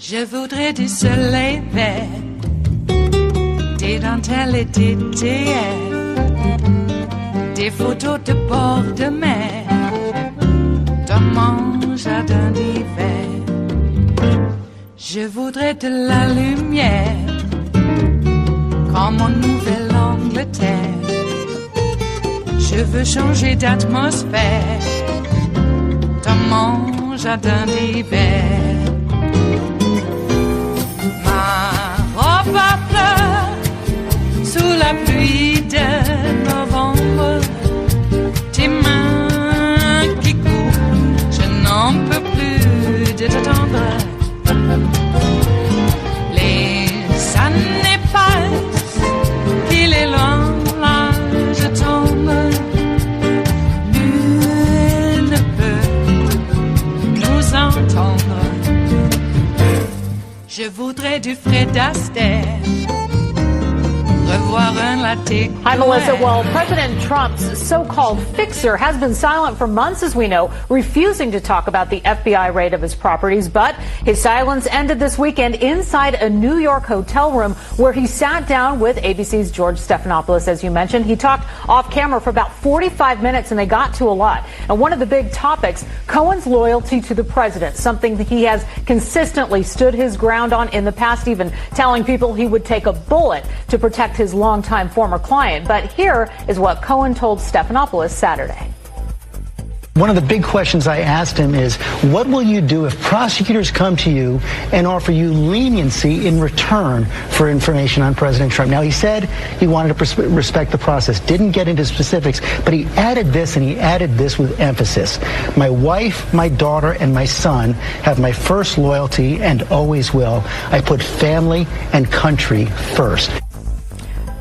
Je voudrais du soleil vert, des dentelles et des théâtres, des photos de bord de mer, dans mon jardin d'hiver. Je voudrais de la lumière, comme en Nouvelle-Angleterre. Je veux changer d'atmosphère, dans mon jardin d'hiver. Ma fleur sous la pluie de novembre, tes mains qui courent, je n'en peux plus de t'attendre. Les années passent, il est loin, là je tombe. Nul ne peut nous entendre. Je voudrais du Fred Astaire, revoir un latte. Hi, Melissa. Well, President Trump's so-called fixer has been silent for months, as we know, refusing to talk about the FBI raid of his properties. But his silence ended this weekend inside a New York hotel room where he sat down with ABC's George Stephanopoulos, as you mentioned. He talked off camera for about 45 minutes, and they got to a lot. And one of the big topics, Cohen's loyalty to the president, something that he has consistently stood his ground on in the past, even telling people he would take a bullet to protect his longtime former client. But here is what Cohen told Stephanopoulos Saturday. One of the big questions I asked him is, what will you do if prosecutors come to you and offer you leniency in return for information on President Trump? Now, he said he wanted to respect the process, didn't get into specifics, but he added this, and he added this with emphasis. My wife, my daughter, and my son have my first loyalty and always will. I put family and country first.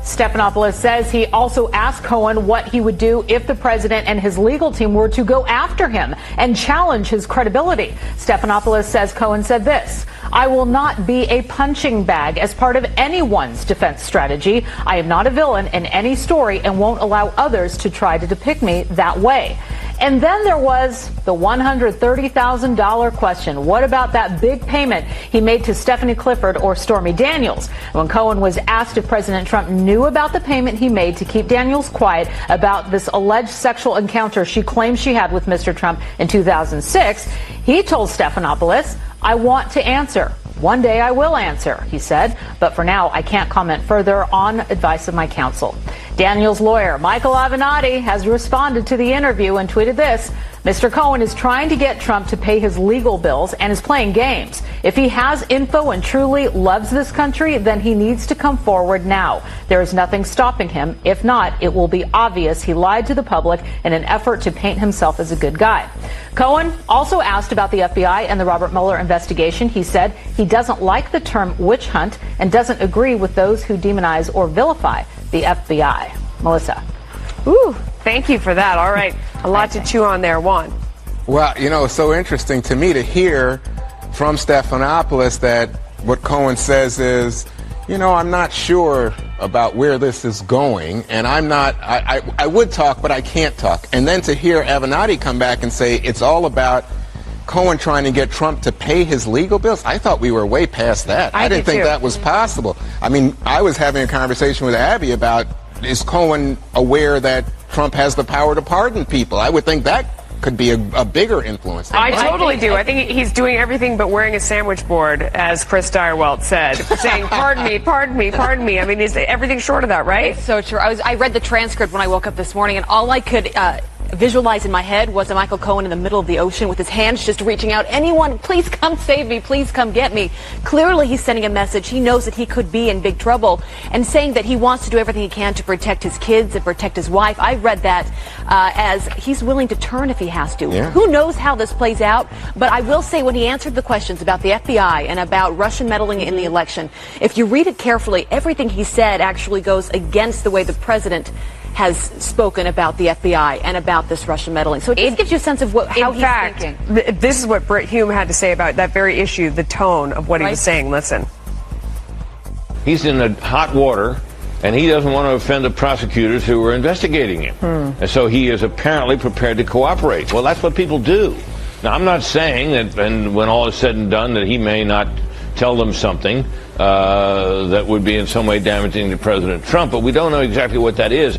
Stephanopoulos says he also asked Cohen what he would do if the president and his legal team were to go after him and challenge his credibility. Stephanopoulos says Cohen said this: I will not be a punching bag as part of anyone's defense strategy. I am not a villain in any story and won't allow others to try to depict me that way. And then there was the $130,000 question. What about that big payment he made to Stephanie Clifford or Stormy Daniels? When Cohen was asked if President Trump knew about the payment he made to keep Daniels quiet about this alleged sexual encounter she claims she had with Mr. Trump in 2006, he told Stephanopoulos, I want to answer. One day I will answer, he said, but for now I can't comment further on advice of my counsel. Daniel's lawyer, Michael Avenatti, has responded to the interview and tweeted this: Mr. Cohen is trying to get Trump to pay his legal bills and is playing games. If he has info and truly loves this country, then he needs to come forward now. There is nothing stopping him. If not, it will be obvious he lied to the public in an effort to paint himself as a good guy. Cohen also asked about the FBI and the Robert Mueller investigation. He said he doesn't like the term witch hunt and doesn't agree with those who demonize or vilify the FBI. Melissa. Ooh, thank you for that. All right. A lot to chew on there. Juan. Well, you know, it's so interesting to me to hear from Stephanopoulos that what Cohen says is, you know, I'm not sure about where this is going, and I would talk, but I can't talk. And then to hear Avenatti come back and say it's all about Cohen trying to get Trump to pay his legal bills, I thought we were way past that. I didn't think that was possible. I mean, I was having a conversation with Abby about, is Cohen aware that Trump has the power to pardon people? I would think that could be a bigger influence. I totally do. I think he's doing everything but wearing a sandwich board, as Chris Direwelt said, saying, pardon me, pardon me, pardon me. I mean, is everything short of that, right? It's so true. I read the transcript when I woke up this morning, and all I could visualize in my head was a Michael Cohen in the middle of the ocean with his hands just reaching out. Anyone, please come save me. Please come get me. Clearly, he's sending a message. He knows that he could be in big trouble and saying that he wants to do everything he can to protect his kids and protect his wife. I read that as he's willing to turn if he has to. Yeah. Who knows how this plays out? But I will say when he answered the questions about the FBI and about Russian meddling in the election, if you read it carefully, everything he said actually goes against the way the president has spoken about the FBI and about this Russian meddling. So it gives you a sense of how he's thinking. This is what Britt Hume had to say about that very issue, the tone of what he was saying. Listen. He's in the hot water, and he doesn't want to offend the prosecutors who are investigating him. And so he is apparently prepared to cooperate. Well, that's what people do. Now, I'm not saying that, and when all is said and done, that he may not tell them something that would be in some way damaging to President Trump, but we don't know exactly what that is.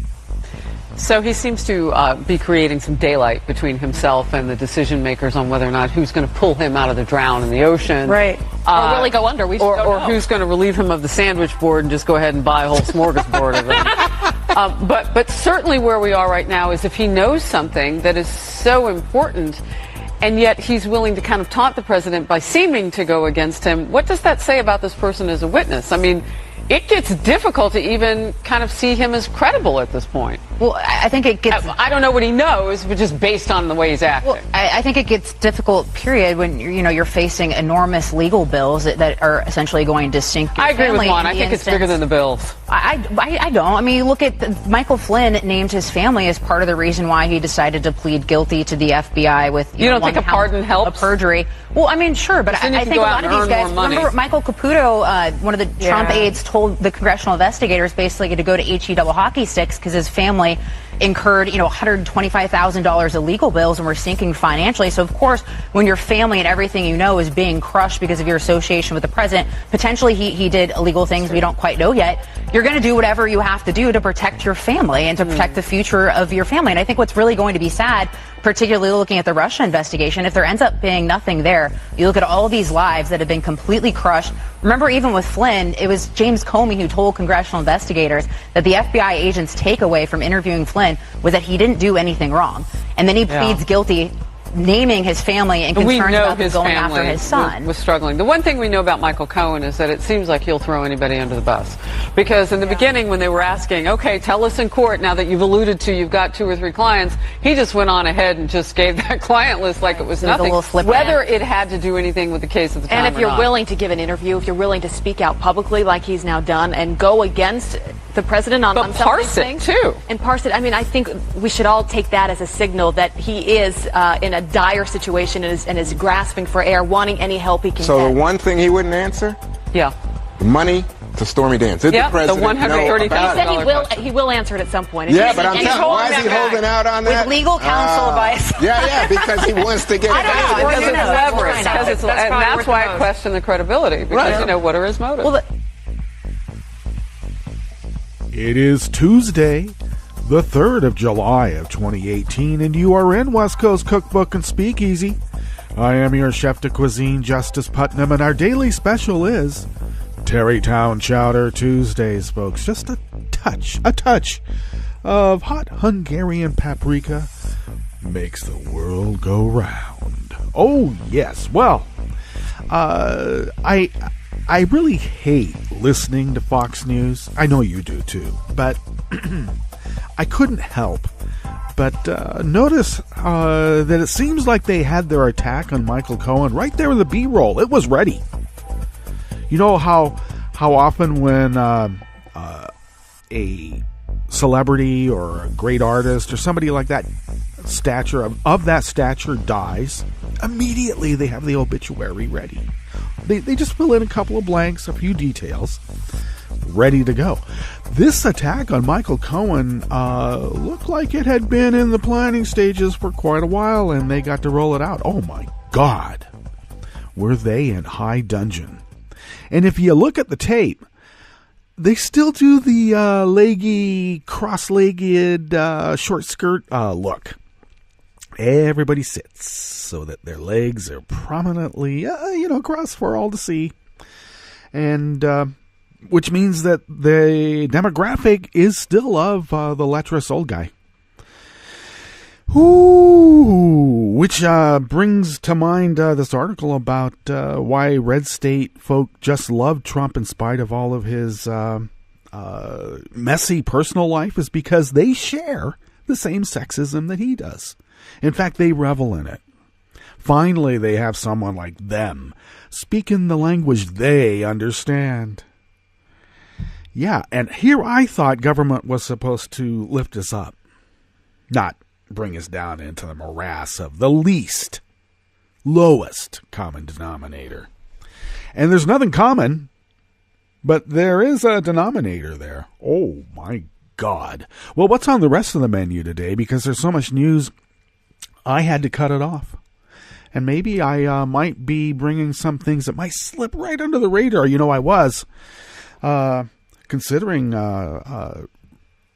So he seems to be creating some daylight between himself and the decision makers on whether or not who's going to pull him out of the drown in the ocean. Right. Or will he go under? We just don't or know. who's going to relieve him of the sandwich board and just go ahead and buy a whole smorgasbord of it. But certainly where we are right now is if he knows something that is so important and yet he's willing to kind of taunt the president by seeming to go against him, what does that say about this person as a witness? I mean, it gets difficult to even kind of see him as credible at this point. Well, I think it gets... I don't know what he knows, but just based on the way he's acting. Well, I think it gets difficult, period, when you're facing enormous legal bills that are essentially going to sink your I agree family with Juan. in I the think it's bigger than the bills. I don't. I mean, you look at Michael Flynn named his family as part of the reason why he decided to plead guilty to the FBI with you don't think a pardon helps? A perjury. Well, I mean, sure, but I think a lot of these guys. Remember, Michael Caputo, one of the Trump aides, told the congressional investigators basically to go to HE double hockey sticks because his family incurred, $125,000 of legal bills and were sinking financially. So, of course, when your family and everything you know is being crushed because of your association with the president, potentially he did illegal things we don't quite know yet. You're going to do whatever you have to do to protect your family and to protect the future of your family. And I think what's really going to be sad, particularly looking at the Russia investigation, if there ends up being nothing there, you look at all these lives that have been completely crushed. Remember, even with Flynn, it was James Comey who told congressional investigators that the FBI agent's takeaway from interviewing Flynn was that he didn't do anything wrong. And then he pleads guilty, naming his family and concerns about his going after his son. Was struggling. The one thing we know about Michael Cohen is that it seems like he'll throw anybody under the bus. Because in the beginning, when they were asking, okay, tell us in court now that you've alluded to you've got 2 or 3 clients, he just went on ahead and just gave that client list like it was nothing. Whether it had to do anything with the case at the time. And if you're willing to give an interview, if you're willing to speak out publicly like he's now done and go against the president on some parse of these things, too. And parse it. I mean, I think we should all take that as a signal that he is in a dire situation and is grasping for air, wanting any help he can get. So the one thing he wouldn't answer? Yeah. Money to Stormy Daniels. Did the president know about it? He will answer it at some point. Yeah, but I'm telling you, why is he holding out on that? With legal counsel advice. Yeah, because he wants to get it. Because it's leverage. And that's why I question the credibility. Because, what are his motives? Well, it is Tuesday, the 3rd of July of 2018, and you are in West Coast Cookbook and Speakeasy. I am your chef de cuisine, Justice Putnam, and our daily special is Tarrytown Chowder Tuesdays, folks. Just a touch of hot Hungarian paprika makes the world go round. Oh, yes. Well, I really hate listening to Fox News. I know you do too, but I couldn't help but notice that it seems like they had their attack on Michael Cohen right there in the B-roll. It was ready. You know how often when a celebrity or a great artist or somebody like that stature of that stature dies, immediately they have the obituary ready. They just fill in a couple of blanks, a few details, ready to go. This attack on Michael Cohen looked like it had been in the planning stages for quite a while, and they got to roll it out. Oh my God, were they in high dudgeon. And if you look at the tape, they still do the leggy, cross-legged, short skirt look. Everybody sits so that their legs are prominently, across for all to see. And which means that the demographic is still of the lecherous old guy. Ooh, which brings to mind this article about why red state folk just love Trump in spite of all of his messy personal life, is because they share the same sexism that he does. In fact, they revel in it. Finally, they have someone like them speaking the language they understand. Yeah, and here I thought government was supposed to lift us up, not bring us down into the morass of the lowest common denominator. And there's nothing common, but there is a denominator there. Oh, my God. Well, what's on the rest of the menu today? Because there's so much news, I had to cut it off. And maybe I might be bringing some things that might slip right under the radar. You know, I was considering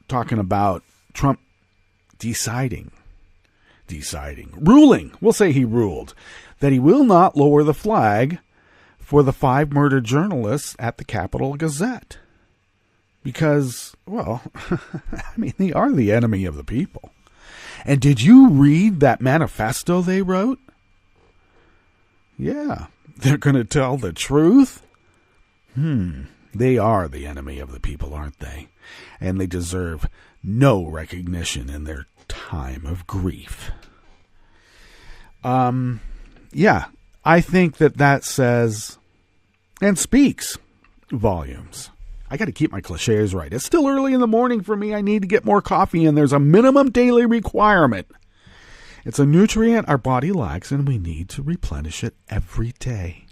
talking about Trump ruling, we'll say he ruled, that he will not lower the flag for the 5 murdered journalists at the Capitol Gazette. Because, well, I mean, they are the enemy of the people. And did you read that manifesto they wrote? Yeah, they're going to tell the truth? They are the enemy of the people, aren't they? And they deserve no recognition in their time of grief. Yeah, I think that says and speaks volumes. I got to keep my cliches right. It's still early in the morning for me. I need to get more coffee, and there's a minimum daily requirement. It's a nutrient our body lacks, and we need to replenish it every day.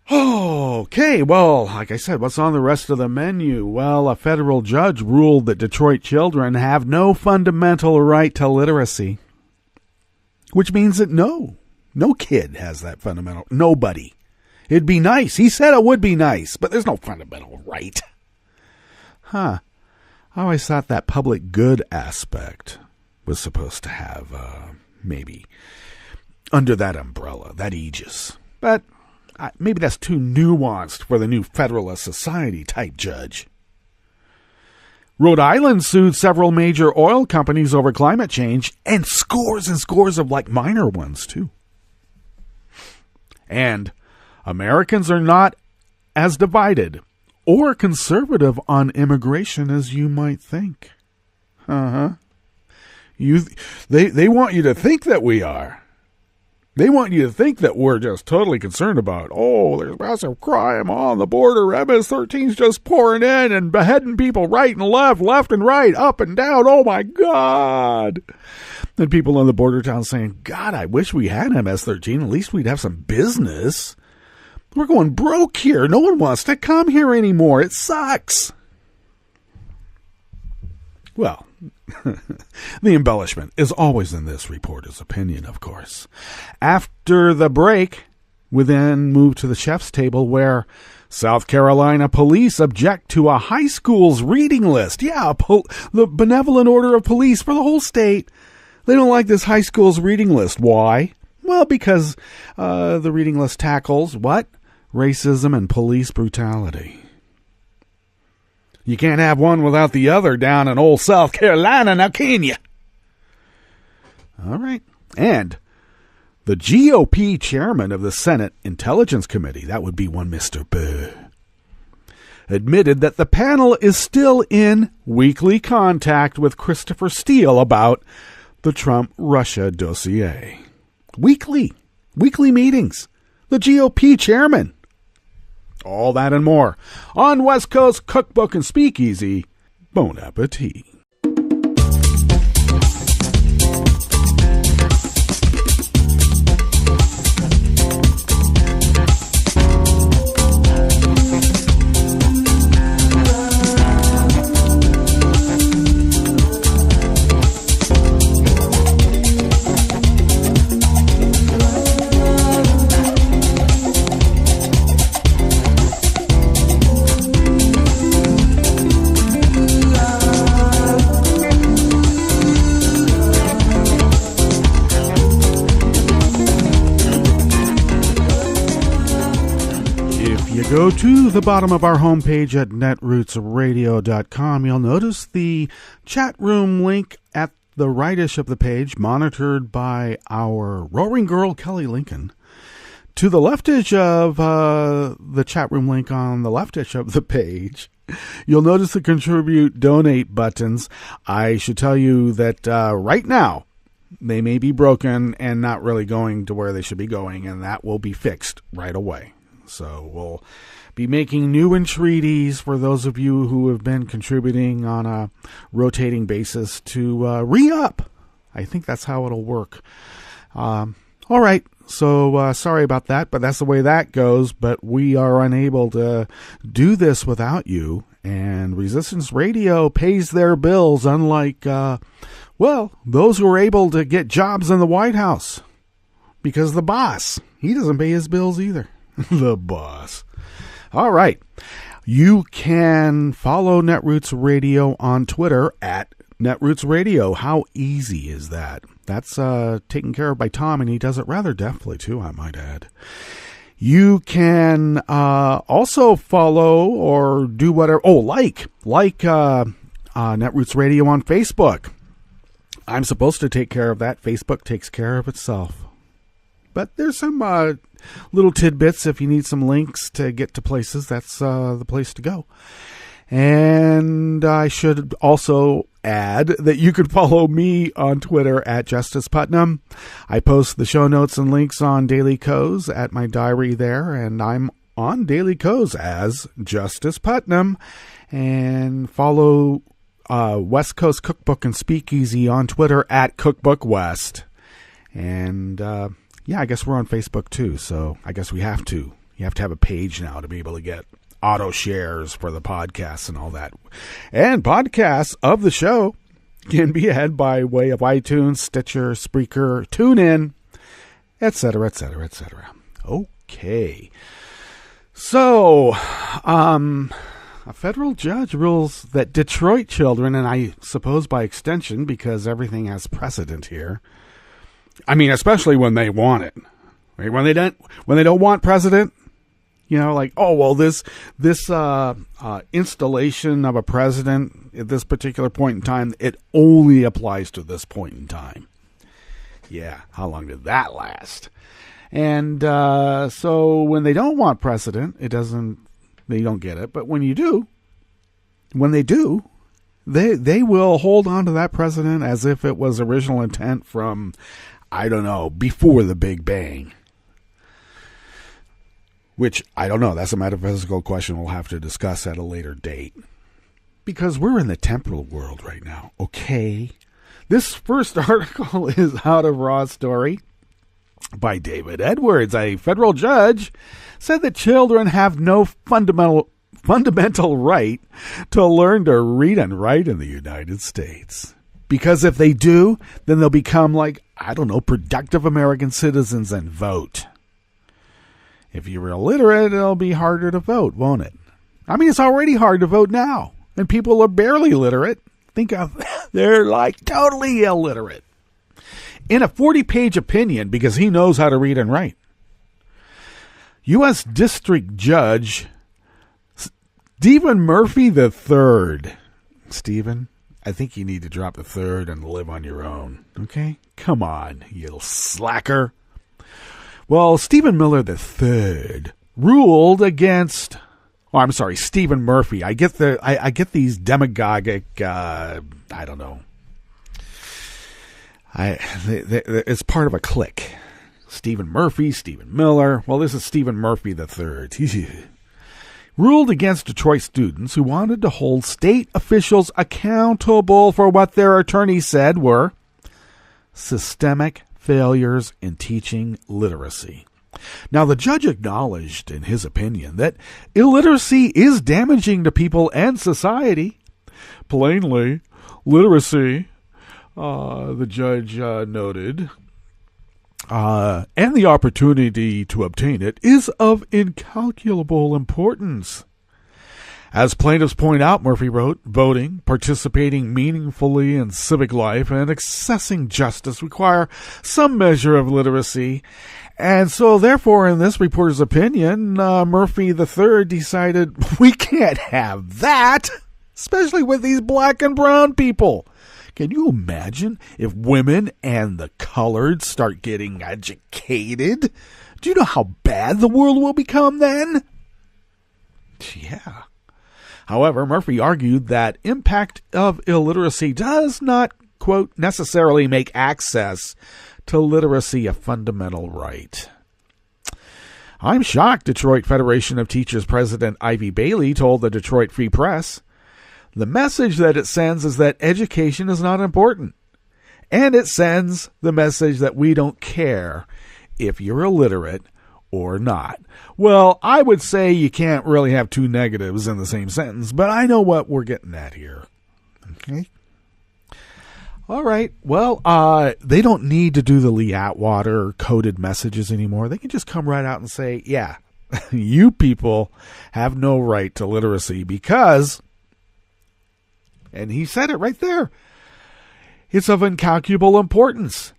Okay, well, like I said, what's on the rest of the menu? Well, a federal judge ruled that Detroit children have no fundamental right to literacy, which means that no kid has that fundamental. Nobody. It'd be nice. He said it would be nice, but there's no fundamental right. I always thought that public good aspect was supposed to have maybe under that umbrella, that aegis. But maybe that's too nuanced for the new Federalist Society type judge. Rhode Island sued several major oil companies over climate change, and scores of like minor ones too. And Americans are not as divided or conservative on immigration as you might think. They want you to think that we are. They want you to think that we're just totally concerned about, there's massive crime on the border. MS-13's just pouring in and beheading people right and left and right, up and down. Oh, my God. And people in the border town saying, God, I wish we had MS-13. At least we'd have some business. We're going broke here. No one wants to come here anymore. It sucks. Well, the embellishment is always in this reporter's opinion, of course. After the break, we then move to the chef's table where South Carolina police object to a high school's reading list. Yeah, the benevolent order of police for the whole state. They don't like this high school's reading list. Why? Well, because the reading list tackles what? Racism and police brutality. You can't have one without the other down in old South Carolina, now can you? All right. And the GOP chairman of the Senate Intelligence Committee, that would be one Mr. Burr, admitted that the panel is still in weekly contact with Christopher Steele about the Trump-Russia dossier. Weekly meetings. The GOP chairman. All that and more on West Coast Cookbook and Speakeasy. Bon appetit. Go to the bottom of our homepage at netrootsradio.com. You'll notice the chat room link at the rightish of the page, monitored by our roaring girl, Kelly Lincoln. To the leftish of the chat room link on the leftish of the page, you'll notice the contribute donate buttons. I should tell you that right now, they may be broken and not really going to where they should be going, and that will be fixed right away. So we'll be making new entreaties for those of you who have been contributing on a rotating basis to re-up. I think that's how it'll work. All right. So sorry about that, but that's the way that goes. But we are unable to do this without you. And Resistance Radio pays their bills, unlike, those who are able to get jobs in the White House. Because the boss, he doesn't pay his bills either. The boss. All right. You can follow Netroots Radio on Twitter at Netroots Radio. How easy is that? That's taken care of by Tom, and he does it rather deftly, too, I might add. You can also follow or do whatever. Like Netroots Radio on Facebook. I'm supposed to take care of that. Facebook takes care of itself. But there's some little tidbits. If you need some links to get to places, that's the place to go. And I should also add that you can follow me on Twitter at Justice Putnam. I post the show notes and links on Daily Co's at my diary there, and I'm on Daily Co's as Justice Putnam. And follow West Coast Cookbook and Speakeasy on Twitter at Cookbook West. And I guess we're on Facebook too, so I guess we have to. You have to have a page now to be able to get auto shares for the podcasts and all that. And podcasts of the show can be had by way of iTunes, Stitcher, Spreaker, TuneIn, etc., etc., etc. Okay. So, a federal judge rules that Detroit children, and I suppose by extension because everything has precedent here. I mean, especially when they want it. Right? When they don't want precedent, this installation of a president at this particular point in time, it only applies to this point in time. Yeah, how long did that last? And so when they don't want precedent, they don't get it. But when they do, they will hold on to that precedent as if it was original intent from, I don't know, before the Big Bang. Which, I don't know, that's a metaphysical question we'll have to discuss at a later date. Because we're in the temporal world right now, okay? This first article is out of Raw Story by David Edwards. A federal judge said that children have no fundamental right to learn to read and write in the United States. Because if they do, then they'll become productive American citizens and vote. If you're illiterate, it'll be harder to vote, won't it? I mean, it's already hard to vote now. And people are barely literate. They're totally illiterate. In a 40-page opinion, because he knows how to read and write, U.S. District Judge Stephen Murphy III. Stephen, I think you need to drop the third and live on your own. Okay? Come on, you little slacker. Well, Stephen Miller III ruled against. Oh, I'm sorry, Stephen Murphy. I get these demagogic. I don't know. It's part of a clique. Stephen Murphy, Stephen Miller. Well, this is Stephen Murphy III. Ruled against Detroit students who wanted to hold state officials accountable for what their attorney said were systemic failures in teaching literacy. Now, the judge acknowledged in his opinion that illiteracy is damaging to people and society. Plainly, literacy, the judge noted, and the opportunity to obtain it is of incalculable importance. As plaintiffs point out, Murphy wrote, voting, participating meaningfully in civic life, and accessing justice require some measure of literacy. And so, therefore, in this reporter's opinion, Murphy III decided we can't have that, especially with these black and brown people. Can you imagine if women and the colored start getting educated? Do you know how bad the world will become then? Yeah. However, Murphy argued that impact of illiteracy does not, quote, necessarily make access to literacy a fundamental right. I'm shocked, Detroit Federation of Teachers President Ivy Bailey told the Detroit Free Press. The message that it sends is that education is not important. And it sends the message that we don't care if you're illiterate or not. Well, I would say you can't really have two negatives in the same sentence, but I know what we're getting at here. Okay. All right. Well, they don't need to do the Lee Atwater coded messages anymore. They can just come right out and say, yeah, you people have no right to literacy because, and he said it right there, it's of incalculable importance.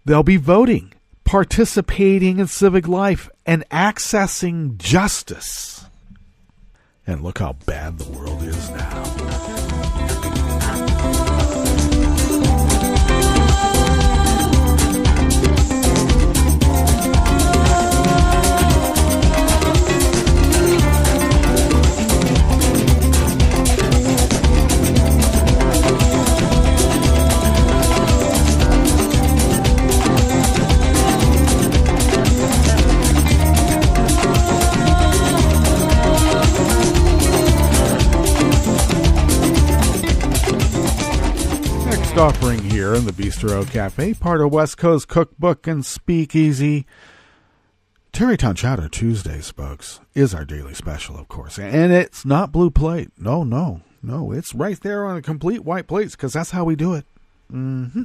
They'll be voting, participating in civic life, and accessing justice. And look how bad the world is now. Offering here in the Bistro Cafe, part of West Coast Cookbook and Speakeasy. Tarrytown Chowder Tuesdays, folks, is our daily special, of course. And it's not blue plate. No. It's right there on a complete white plate because that's how we do it. Mm-hmm.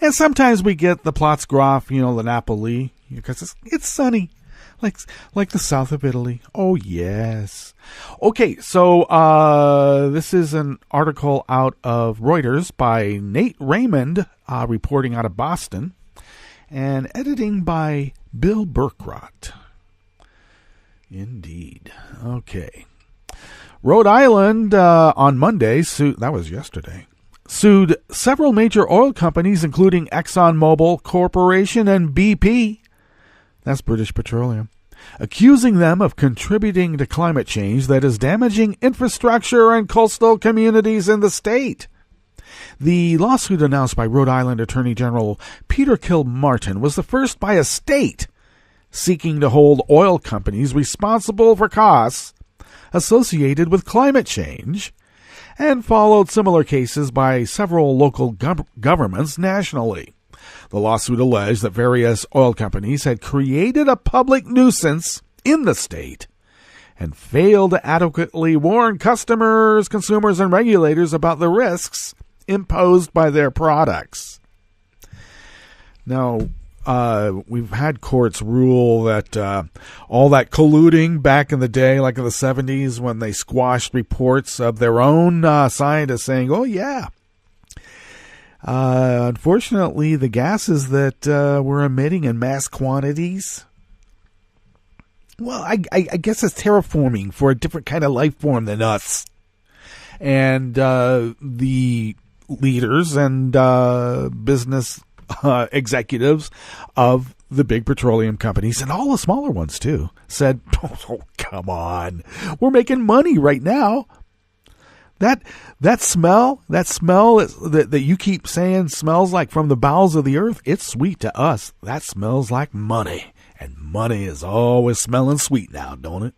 And sometimes we get the Platz Graf, the Napoli, because it's sunny. Like the south of Italy. Oh, yes. Okay, so this is an article out of Reuters by Nate Raymond, reporting out of Boston, and editing by Bill Burkrot. Indeed. Okay. Rhode Island on Monday, that was yesterday, sued several major oil companies, including ExxonMobil Corporation and BP. That's British Petroleum, accusing them of contributing to climate change that is damaging infrastructure and coastal communities in the state. The lawsuit announced by Rhode Island Attorney General Peter Kilmartin was the first by a state seeking to hold oil companies responsible for costs associated with climate change, and followed similar cases by several local governments nationally. The lawsuit alleged that various oil companies had created a public nuisance in the state and failed to adequately warn customers, consumers, and regulators about the risks imposed by their products. Now, we've had courts rule that all that colluding back in the day, like in the 70s, when they squashed reports of their own scientists saying, oh, yeah, unfortunately, the gases that we're emitting in mass quantities, well, I guess it's terraforming for a different kind of life form than us. And the leaders and business executives of the big petroleum companies, and all the smaller ones too, said, oh, come on, we're making money right now. That smell that you keep saying smells like from the bowels of the earth, it's sweet to us. That smells like money. And money is always smelling sweet now, don't it?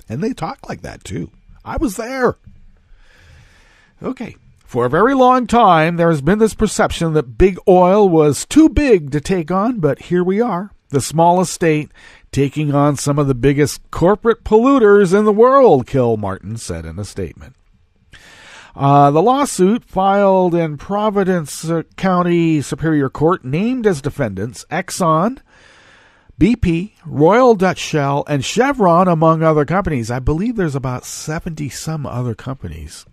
And they talk like that, too. I was there. Okay. For a very long time, there has been this perception that big oil was too big to take on, but here we are, the smallest state, taking on some of the biggest corporate polluters in the world, Kilmartin said in a statement. The lawsuit filed in Providence County Superior Court named as defendants Exxon, BP, Royal Dutch Shell, and Chevron, among other companies. I believe there's about 70 some other companies.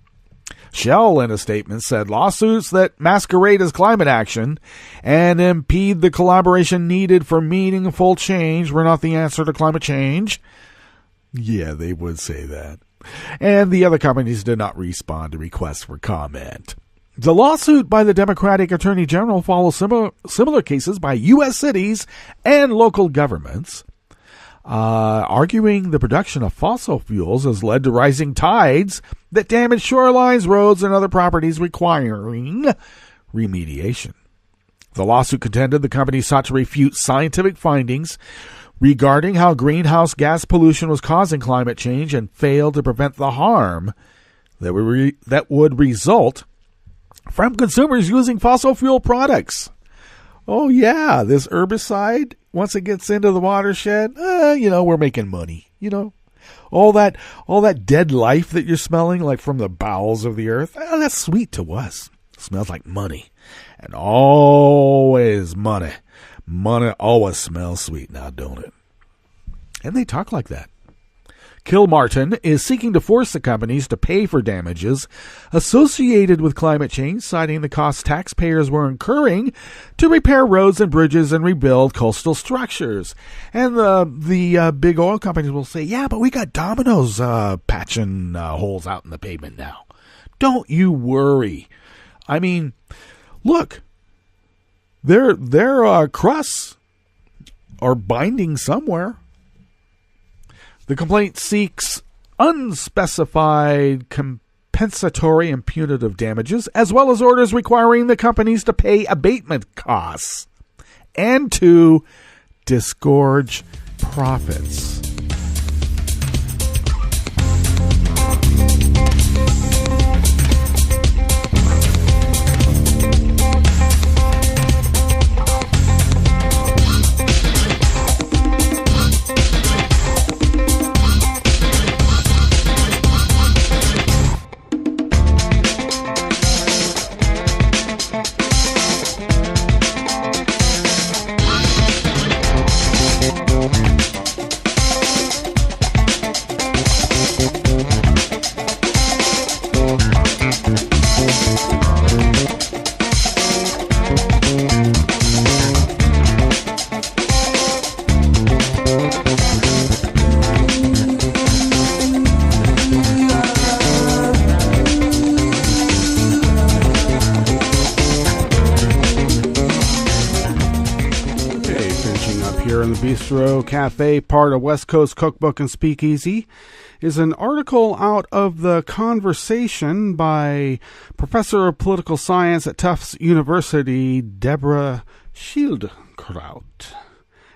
Shell, in a statement, said lawsuits that masquerade as climate action and impede the collaboration needed for meaningful change were not the answer to climate change. Yeah, they would say that. And the other companies did not respond to requests for comment. The lawsuit by the Democratic Attorney General follows similar cases by U.S. cities and local governments, arguing the production of fossil fuels has led to rising tides that damage shorelines, roads, and other properties requiring remediation. The lawsuit contended the company sought to refute scientific findings regarding how greenhouse gas pollution was causing climate change and failed to prevent the harm that would result from consumers using fossil fuel products. Oh, yeah, this herbicide, once it gets into the watershed, we're making money, All that dead life that you're smelling, like from the bowels of the earth, that's sweet to us. It smells like money. And always money. Money always smells sweet now, don't it? And they talk like that. Kilmartin is seeking to force the companies to pay for damages associated with climate change, citing the costs taxpayers were incurring to repair roads and bridges and rebuild coastal structures. And the big oil companies will say, yeah, but we got Domino's patching holes out in the pavement now. Don't you worry. I mean, look, their crusts are binding somewhere. The complaint seeks unspecified compensatory and punitive damages, as well as orders requiring the companies to pay abatement costs and to disgorge profits. Bistro Cafe, part of West Coast Cookbook and Speakeasy, is an article out of The Conversation by Professor of Political Science at Tufts University, Deborah Schildkraut.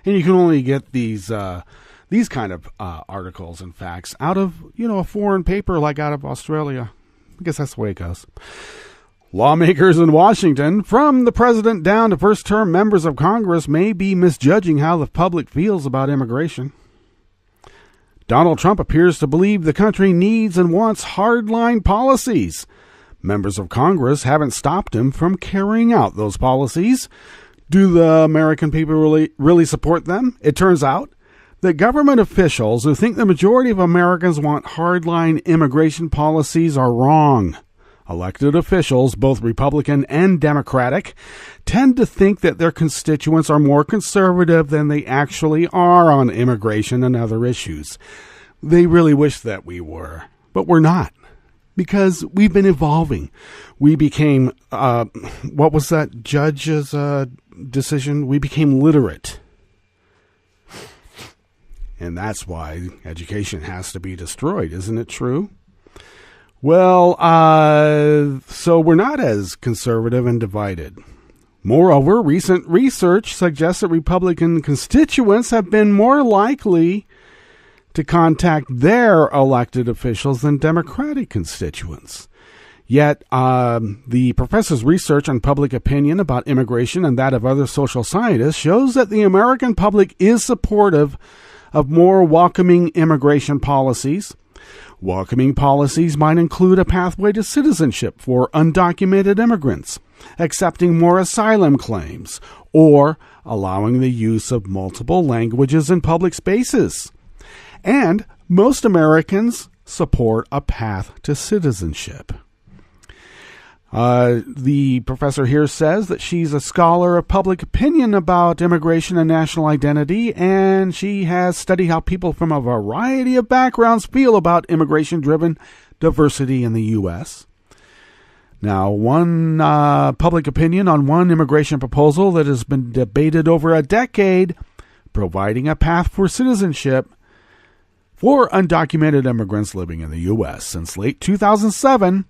And you can only get these kind of articles and facts out of, a foreign paper like out of Australia. I guess that's the way it goes. Lawmakers in Washington, from the president down to first-term members of Congress, may be misjudging how the public feels about immigration. Donald Trump appears to believe the country needs and wants hardline policies. Members of Congress haven't stopped him from carrying out those policies. Do the American people really support them? It turns out that government officials who think the majority of Americans want hardline immigration policies are wrong. Elected officials, both Republican and Democratic, tend to think that their constituents are more conservative than they actually are on immigration and other issues. They really wish that we were, but we're not, because we've been evolving. We became, what was that judge's decision? We became literate. And that's why education has to be destroyed, isn't it true? Well, so we're not as conservative and divided. Moreover, recent research suggests that Republican constituents have been more likely to contact their elected officials than Democratic constituents. Yet, the professor's research on public opinion about immigration and that of other social scientists shows that the American public is supportive of more welcoming immigration policies. Welcoming policies might include a pathway to citizenship for undocumented immigrants, accepting more asylum claims, or allowing the use of multiple languages in public spaces. And most Americans support a path to citizenship. The professor here says that she's a scholar of public opinion about immigration and national identity, and she has studied how people from a variety of backgrounds feel about immigration-driven diversity in the U.S. Now, one public opinion on one immigration proposal that has been debated over a decade, providing a path for citizenship for undocumented immigrants living in the U.S. Since late 2007,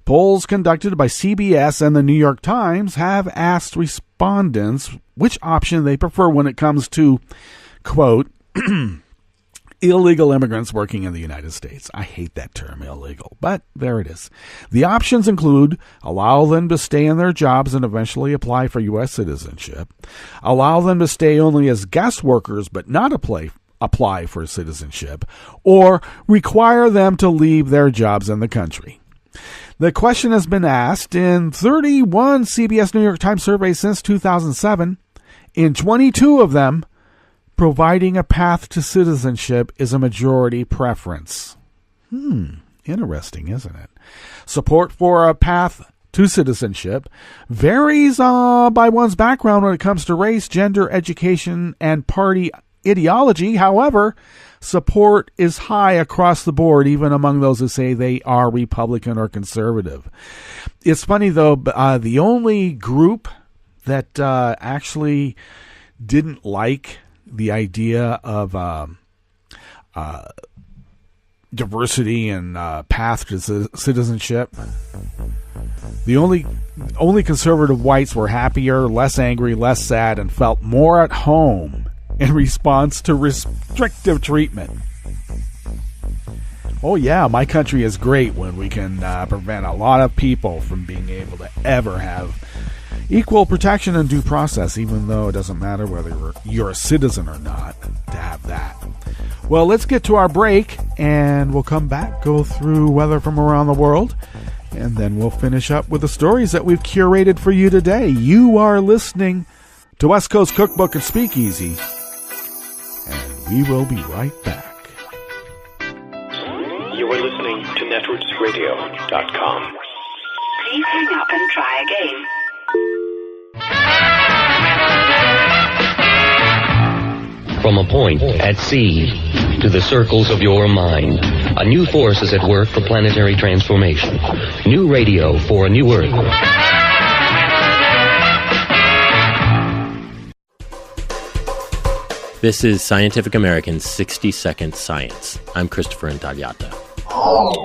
polls conducted by CBS and the New York Times have asked respondents which option they prefer when it comes to, quote, illegal immigrants working in the United States. I hate that term, illegal, but there it is. The options include allow them to stay in their jobs and eventually apply for U.S. citizenship, allow them to stay only as guest workers but not apply for citizenship, or require them to leave their jobs in the country. The question has been asked in 31 CBS New York Times surveys since 2007. In 22 of them, providing a path to citizenship is a majority preference. Interesting, isn't it? Support for a path to citizenship varies by one's background when it comes to race, gender, education, and party ideology. However, support is high across the board, even among those who say they are Republican or conservative. It's funny, though, the only group that actually didn't like the idea of diversity and path to citizenship, the only conservative whites were happier, less angry, less sad, and felt more at home in response to restrictive treatment. Oh yeah, my country is great when we can prevent a lot of people from being able to ever have equal protection and due process, even though it doesn't matter whether you're a citizen or not to have that. Well, let's get to our break, and we'll come back, go through weather from around the world, and then we'll finish up with the stories that we've curated for you today. You are listening to West Coast Cookbook and Speakeasy, and we will be right back. You are listening to netrootsradio.com. Please hang up and try again. From a point at sea to the circles of your mind, a new force is at work for planetary transformation. New radio for a new Earth. This is Scientific American's 60-Second Science. I'm Christopher Intagliata.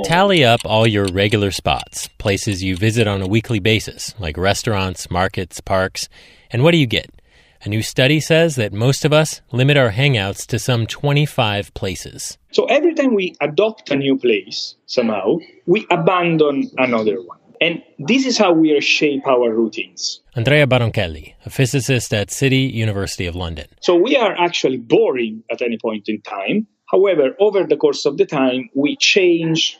Tally up all your regular spots, places you visit on a weekly basis, like restaurants, markets, parks, and what do you get? A new study says that most of us limit our hangouts to some 25 places. So every time we adopt a new place, somehow, we abandon another one. And this is how we reshape our routines. Andrea Baronchelli, a physicist at City University of London. So we are actually boring at any point in time. However, over the course of the time, we change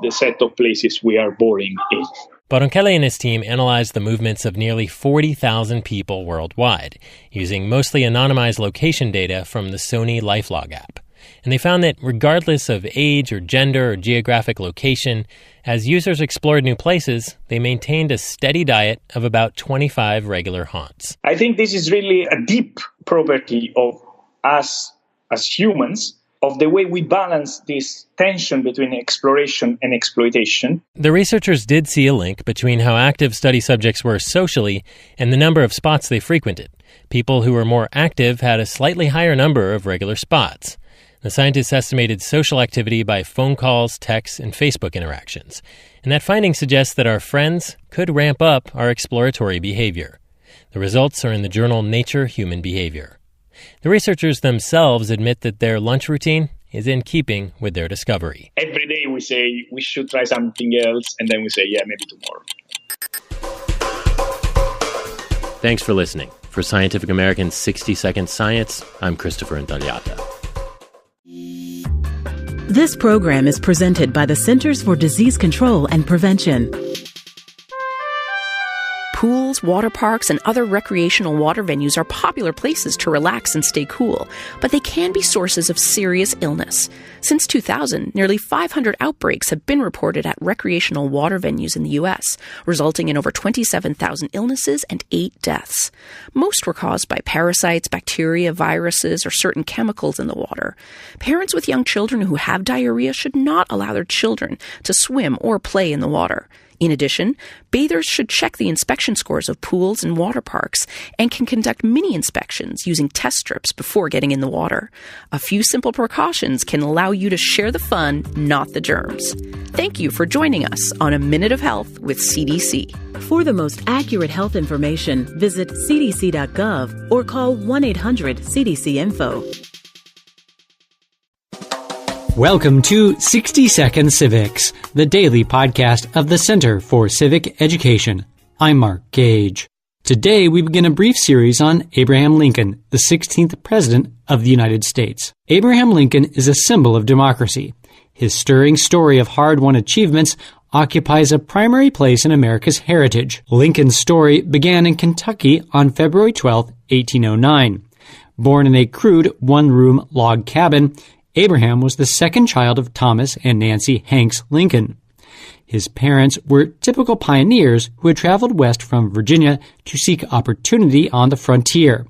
the set of places we are boring in. Baronchelli and his team analyzed the movements of nearly 40,000 people worldwide, using mostly anonymized location data from the Sony LifeLog app. And they found that regardless of age or gender or geographic location, as users explored new places, they maintained a steady diet of about 25 regular haunts. I think this is really a deep property of us as humans, of the way we balance this tension between exploration and exploitation. The researchers did see a link between how active study subjects were socially and the number of spots they frequented. People who were more active had a slightly higher number of regular spots. The scientists estimated social activity by phone calls, texts, and Facebook interactions. And that finding suggests that our friends could ramp up our exploratory behavior. The results are in the journal Nature Human Behavior. The researchers themselves admit that their lunch routine is in keeping with their discovery. Every day we say we should try something else, and then we say, yeah, maybe tomorrow. Thanks for listening. For Scientific American's 60-Second Science, I'm Christopher Intagliata. This program is presented by the Centers for Disease Control and Prevention. Pools, water parks, and other recreational water venues are popular places to relax and stay cool, but they can be sources of serious illness. Since 2000, nearly 500 outbreaks have been reported at recreational water venues in the U.S., resulting in over 27,000 illnesses and 8 deaths. Most were caused by parasites, bacteria, viruses, or certain chemicals in the water. Parents with young children who have diarrhea should not allow their children to swim or play in the water. In addition, bathers should check the inspection scores of pools and water parks and can conduct mini inspections using test strips before getting in the water. A few simple precautions can allow you to share the fun, not the germs. Thank you for joining us on A Minute of Health with CDC. For the most accurate health information, visit cdc.gov or call 1-800-CDC-INFO. Welcome to 60 Second Civics, the daily podcast of the Center for Civic Education. I'm Mark Gage. Today we begin a brief series on Abraham Lincoln, the 16th President of the United States. Abraham Lincoln is a symbol of democracy. His stirring story of hard-won achievements occupies a primary place in America's heritage. Lincoln's story began in Kentucky on February 12, 1809. Born in a crude one-room log cabin, Abraham was the second child of Thomas and Nancy Hanks Lincoln. His parents were typical pioneers who had traveled west from Virginia to seek opportunity on the frontier.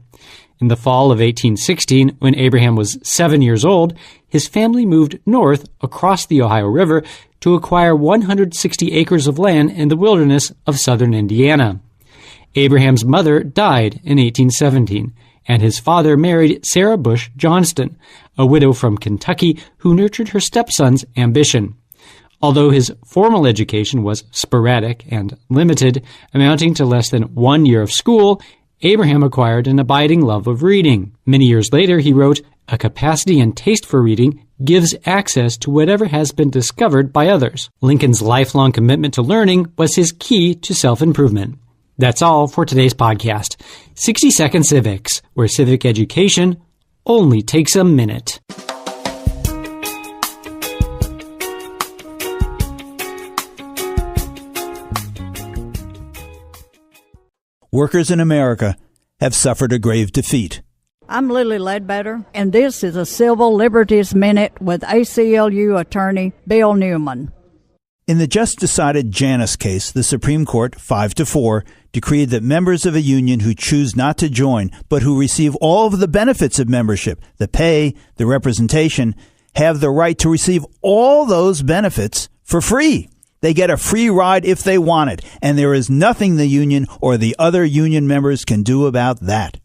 In the fall of 1816, when Abraham was 7 years old, his family moved north across the Ohio River to acquire 160 acres of land in the wilderness of southern Indiana. Abraham's mother died in 1817, and his father married Sarah Bush Johnston, a widow from Kentucky who nurtured her stepson's ambition. Although his formal education was sporadic and limited, amounting to less than 1 year of school, Abraham acquired an abiding love of reading. Many years later, he wrote, "A capacity and taste for reading gives access to whatever has been discovered by others." Lincoln's lifelong commitment to learning was his key to self-improvement. That's all for today's podcast. 60 Second Civics, where civic education only takes a minute. Workers in America have suffered a grave defeat. I'm Lily Ledbetter, and this is a Civil Liberties Minute with ACLU attorney Bill Newman. In the just-decided Janus case, the Supreme Court, 5-4, decreed that members of a union who choose not to join, but who receive all of the benefits of membership, the pay, the representation, have the right to receive all those benefits for free. They get a free ride if they want it, and there is nothing the union or the other union members can do about that.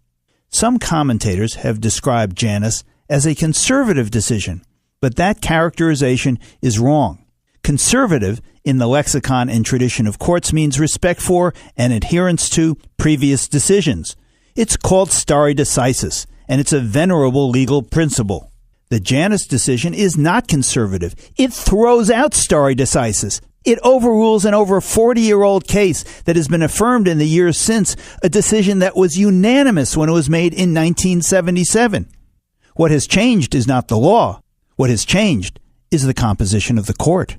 Some commentators have described Janus as a conservative decision, but that characterization is wrong. Conservative, in the lexicon and tradition of courts, means respect for and adherence to previous decisions. It's called stare decisis, and it's a venerable legal principle. The Janus decision is not conservative. It throws out stare decisis. It overrules an over 40-year-old case that has been affirmed in the years since, a decision that was unanimous when it was made in 1977. What has changed is not the law. What has changed is the composition of the court.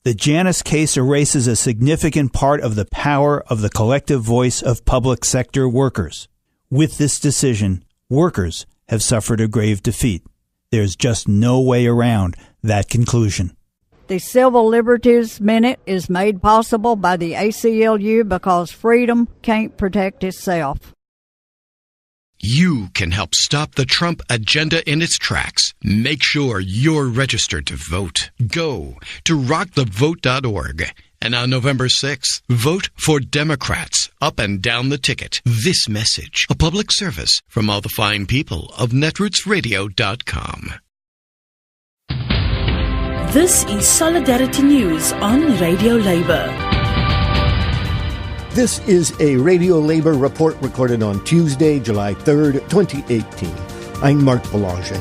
The Janus case erases a significant part of the power of the collective voice of public sector workers. With this decision, workers have suffered a grave defeat. There's just no way around that conclusion. The Civil Liberties Minute is made possible by the ACLU because freedom can't protect itself. You can help stop the Trump agenda in its tracks. Make sure you're registered to vote. Go to rockthevote.org. And on November 6th, vote for Democrats up and down the ticket. This message, a public service from all the fine people of netrootsradio.com. This is Solidarity News on Radio Labour. This is a Radio Labour report recorded on Tuesday, July 3rd, 2018. I'm Mark Belanger.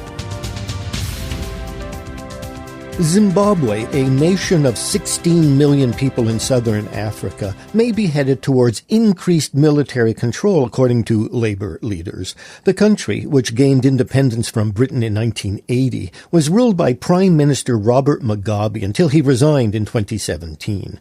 Zimbabwe, a nation of 16 million people in southern Africa, may be headed towards increased military control, according to Labour leaders. The country, which gained independence from Britain in 1980, was ruled by Prime Minister Robert Mugabe until he resigned in 2017.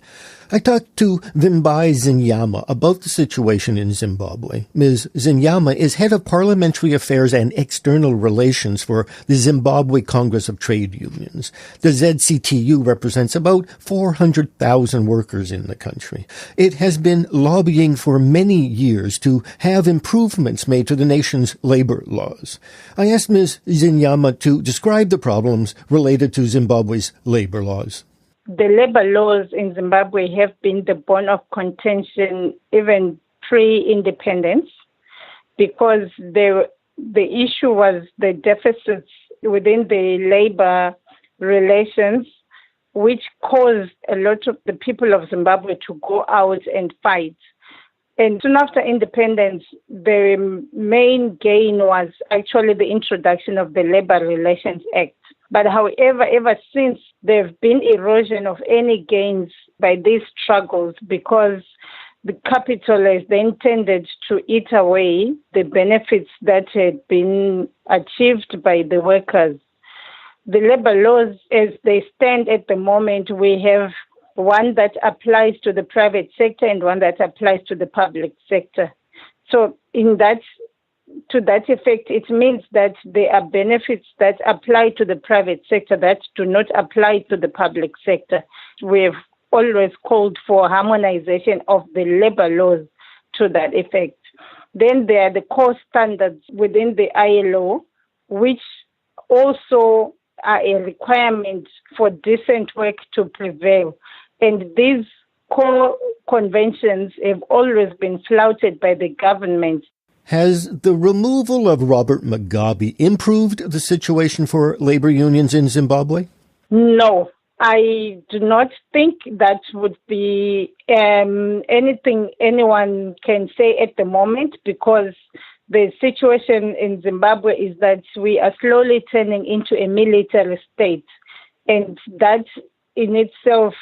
I talked to Vimbai Zinyama about the situation in Zimbabwe. Ms. Zinyama is head of parliamentary affairs and external relations for the Zimbabwe Congress of Trade Unions. The ZCTU represents about 400,000 workers in the country. It has been lobbying for many years to have improvements made to the nation's labor laws. I asked Ms. Zinyama to describe the problems related to Zimbabwe's labor laws. The labor laws in Zimbabwe have been the bone of contention even pre-independence, because the issue was the deficits within the labor relations, which caused a lot of the people of Zimbabwe to go out and fight. And soon after independence, the main gain was actually the introduction of the Labor Relations Act, But however, ever since, there have been erosion of any gains by these struggles because the capitalists then tended to eat away the benefits that had been achieved by the workers. The labor laws, as they stand at the moment, we have one that applies to the private sector and one that applies to the public sector. So to that effect, it means that there are benefits that apply to the private sector that do not apply to the public sector. We've always called for harmonization of the labor laws to that effect. Then there are the core standards within the ILO, which also are a requirement for decent work to prevail. And these core conventions have always been flouted by the government. Has the removal of Robert Mugabe improved the situation for labor unions in Zimbabwe? No, I do not think that would be anything anyone can say at the moment, because the situation in Zimbabwe is that we are slowly turning into a military state, and that in itself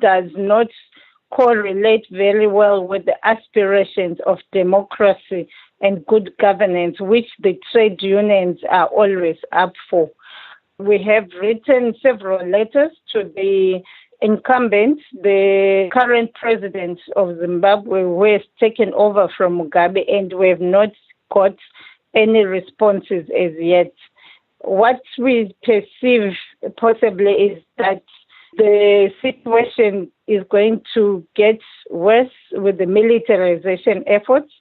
does not correlate very well with the aspirations of democracy and good governance, which the trade unions are always up for. We have written several letters to the incumbent, the current president of Zimbabwe, who has taken over from Mugabe, and we have not got any responses as yet. What we perceive possibly is that the situation is going to get worse with the militarization efforts.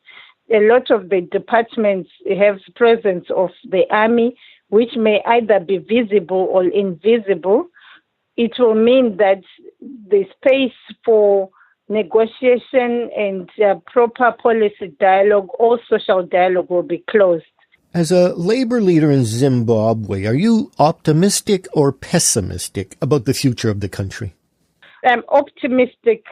A lot of the departments have presence of the army, which may either be visible or invisible. It will mean that the space for negotiation and proper policy dialogue or social dialogue will be closed. As a labor leader in Zimbabwe, are you optimistic or pessimistic about the future of the country? I'm optimistic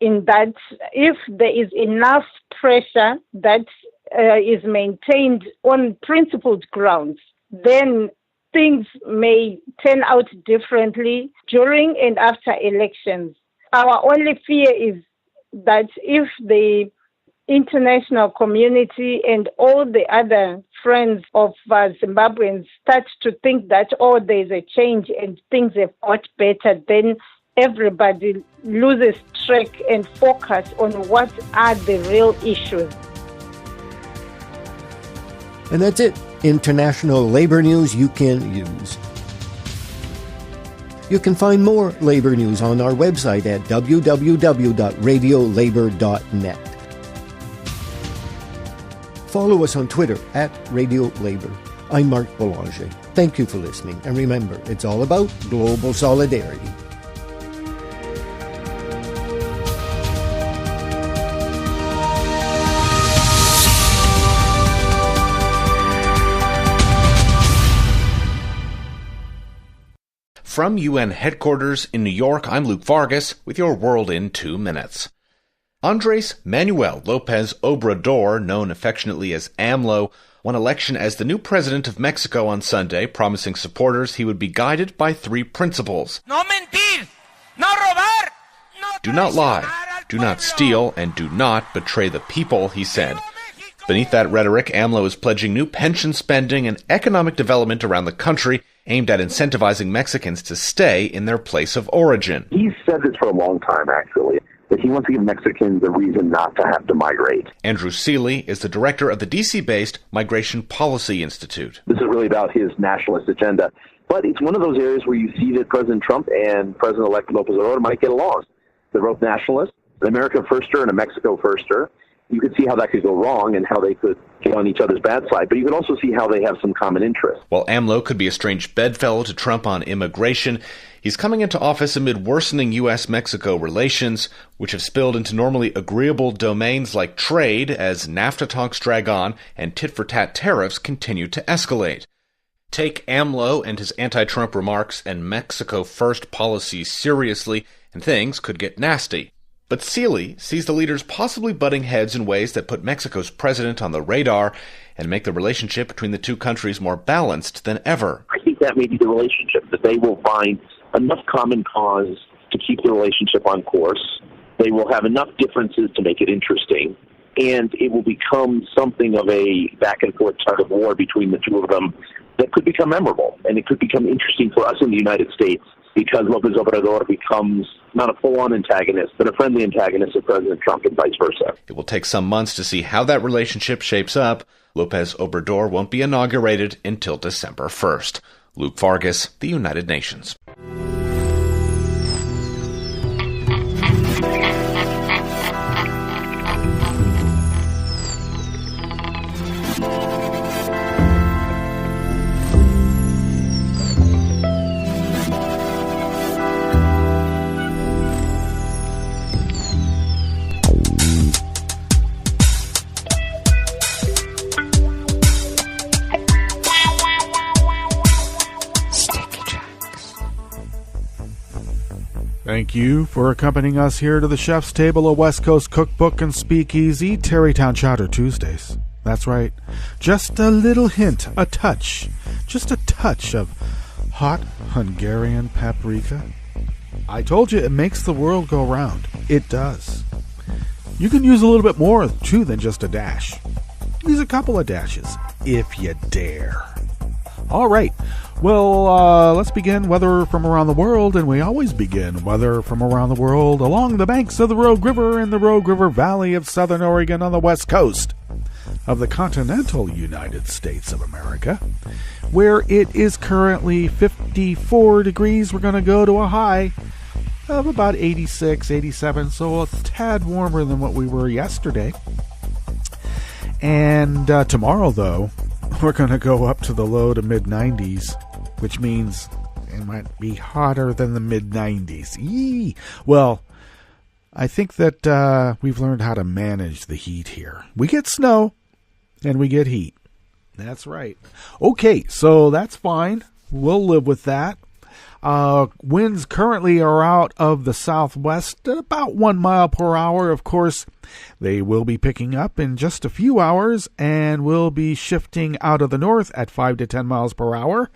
in that if there is enough pressure that is maintained on principled grounds, then things may turn out differently during and after elections. Our only fear is that if the international community and all the other friends of Zimbabweans start to think that, there's a change and things have got better, then everybody loses track and focus on what are the real issues. And that's it. International labor news you can use. You can find more labor news on our website at www.radiolabor.net. Follow us on Twitter at Radio Labor. I'm Mark Boulanger. Thank you for listening. And remember, it's all about global solidarity. From UN headquarters in New York, I'm Luke Vargas with your World in 2 Minutes. Andres Manuel Lopez Obrador, known affectionately as AMLO, won election as the new president of Mexico on Sunday, promising supporters he would be guided by 3 principles. No mentir, no robar, no do not lie, do not steal, and do not betray the people, he said. Beneath that rhetoric, AMLO is pledging new pension spending and economic development around the country, aimed at incentivizing Mexicans to stay in their place of origin. He's said this for a long time, actually, that he wants to give Mexicans a reason not to have to migrate. Andrew Seeley is the director of the D.C.-based Migration Policy Institute. This is really about his nationalist agenda, but it's one of those areas where you see that President Trump and President-elect Lopez Obrador might get along. They're both nationalists, an America firster and a Mexico firster. You could see how that could go wrong and how they could get on each other's bad side, but you can also see how they have some common interests. While AMLO could be a strange bedfellow to Trump on immigration, he's coming into office amid worsening U.S.-Mexico relations, which have spilled into normally agreeable domains like trade as NAFTA talks drag on and tit-for-tat tariffs continue to escalate. Take AMLO and his anti-Trump remarks and Mexico First policy seriously, and things could get nasty. But Seeley sees the leaders possibly butting heads in ways that put Mexico's president on the radar and make the relationship between the two countries more balanced than ever. I think think that may be the relationship, that they will find enough common cause to keep the relationship on course. They will have enough differences to make it interesting, and it will become something of a back-and-forth tug of war between the two of them that could become memorable, and it could become interesting for us in the United States because López Obrador becomes not a full-on antagonist, but a friendly antagonist of President Trump and vice versa. It will take some months to see how that relationship shapes up. López Obrador won't be inaugurated until December 1st. Luke Vargas, The United Nations. Thank you for accompanying us here to the chef's table of West Coast Cookbook and Speakeasy, Tarrytown Chowder Tuesdays. That's right. Just a little hint, a touch, just a touch of hot Hungarian paprika. I told you it makes the world go round. It does. You can use a little bit more, too, than just a dash. Use a couple of dashes, if you dare. All right. Well, let's begin weather from around the world, and we always begin weather from around the world along the banks of the Rogue River in the Rogue River Valley of southern Oregon on the west coast of the continental United States of America, where it is currently 54 degrees. We're going to go to a high of about 86, 87, so a tad warmer than what we were yesterday. And tomorrow, though, we're going to go up to the low to mid-90s, which means it might be hotter than the mid-90s. Yee! Well, I think that we've learned how to manage the heat here. We get snow, and we get heat. That's right. Okay, so that's fine. We'll live with that. Winds currently are out of the southwest at about 1 mile per hour. Of course, they will be picking up in just a few hours and will be shifting out of the north at 5 to 10 miles per hour.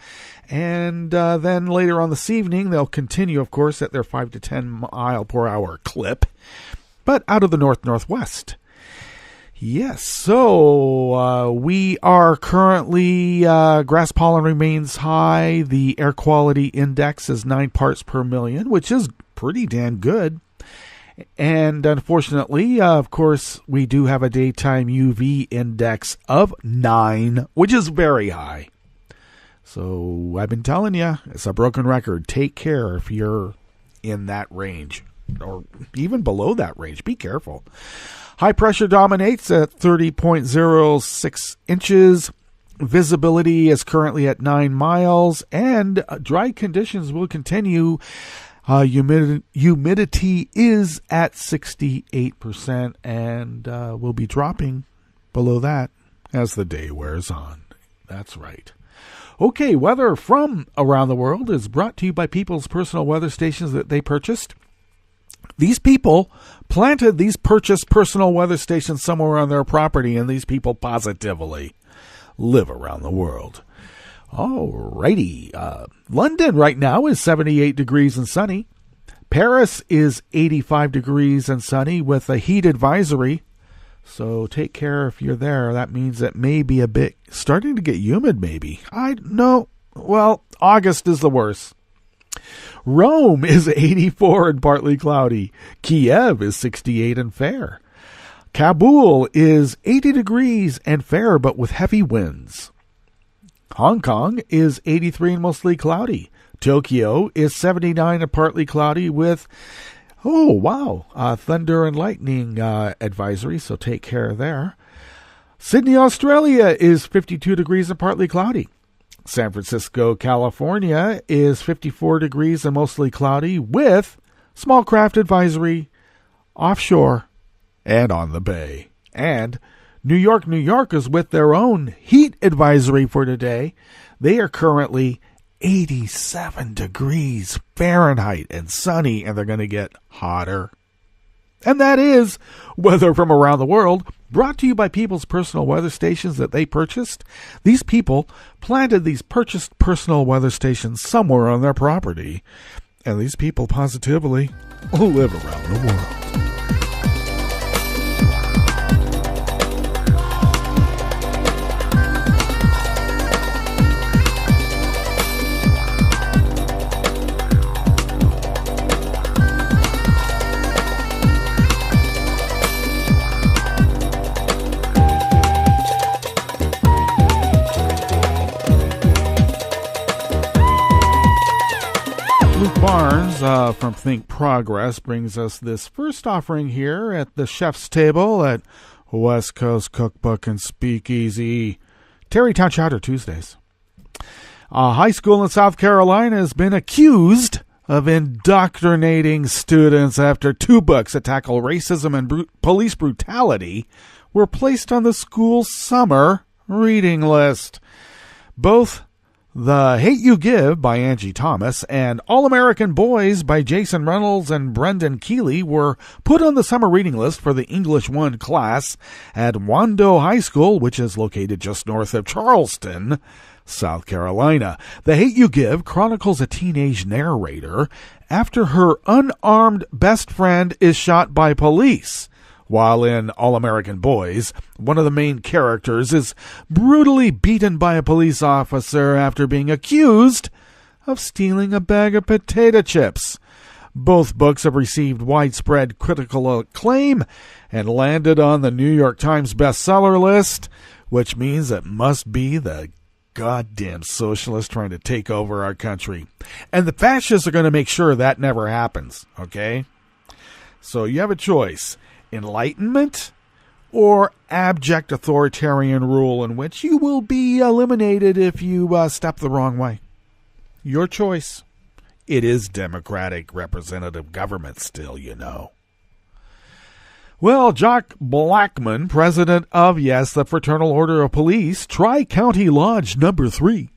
And then later on this evening, they'll continue, of course, at their 5 to 10 mile per hour clip, but out of the north-northwest. Yes, so we are currently, grass pollen remains high. The air quality index is 9 parts per million, which is pretty damn good. And unfortunately, of course, we do have a daytime UV index of 9, which is very high. So I've been telling you, it's a broken record. Take care if you're in that range or even below that range. Be careful. High pressure dominates at 30.06 inches. Visibility is currently at 9 miles, and dry conditions will continue. Humidity is at 68%, and will be dropping below that as the day wears on. That's right. Okay, weather from around the world is brought to you by people's personal weather stations that they purchased. These people planted these purchased personal weather stations somewhere on their property, and these people positively live around the world. Alrighty. London right now is 78 degrees and sunny. Paris is 85 degrees and sunny with a heat advisory. So take care if you're there. That means it may be a bit starting to get humid, maybe. I know. Well, August is the worst. Rome is 84 and partly cloudy. Kiev is 68 and fair. Kabul is 80 degrees and fair, but with heavy winds. Hong Kong is 83 and mostly cloudy. Tokyo is 79 and partly cloudy with, thunder and lightning advisory, so take care there. Sydney, Australia is 52 degrees and partly cloudy. San Francisco, California is 54 degrees and mostly cloudy with small craft advisory offshore and on the bay. And New York is with their own heat advisory for today. They are currently 87 degrees Fahrenheit and sunny, and they're going to get hotter And that is weather from around the world, brought to you by people's personal weather stations that they purchased. These people planted these purchased personal weather stations somewhere on their property. And these people positively live around the world. Barnes from Think Progress brings us this first offering here at the chef's table at West Coast Cookbook and Speakeasy. Tarrytown Chowder Tuesdays. A high school in South Carolina has been accused of indoctrinating students after 2 books that tackle racism and police brutality were placed on the school's summer reading list. Both The Hate You Give by Angie Thomas and All-American Boys by Jason Reynolds and Brendan Keeley were put on the summer reading list for the English 1 class at Wando High School, which is located just north of Charleston, South Carolina. The Hate You Give chronicles a teenage narrator after her unarmed best friend is shot by police. While in All-American Boys, one of the main characters is brutally beaten by a police officer after being accused of stealing a bag of potato chips. Both books have received widespread critical acclaim and landed on the New York Times bestseller list, which means it must be the goddamn socialists trying to take over our country. And the fascists are going to make sure that never happens, okay? So you have a choice. Enlightenment or abject authoritarian rule in which you will be eliminated if you step the wrong way. Your choice. It is democratic representative government still, you know. Well, Jock Blackman, president of, the Fraternal Order of Police, Tri-County Lodge Number 3,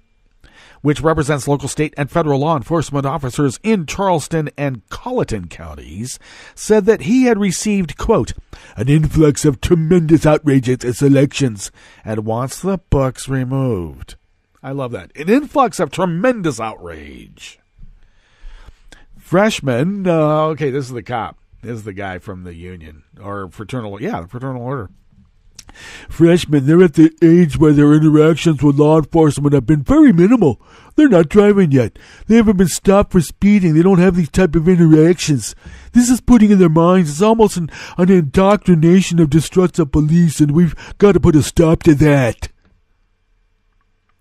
which represents local, state, and federal law enforcement officers in Charleston and Colleton counties, said that he had received, quote, an influx of tremendous outrage at its elections and wants the books removed. I love that. An influx of tremendous outrage. Freshman, this is the cop. This is the guy from the union, or fraternal, the Fraternal Order. Freshmen, they're at the age where their interactions with law enforcement have been very minimal. They're not driving yet. They haven't been stopped for speeding. They don't have these type of interactions. This is putting in their minds. It's almost an indoctrination of distrust of police, and we've got to put a stop to that.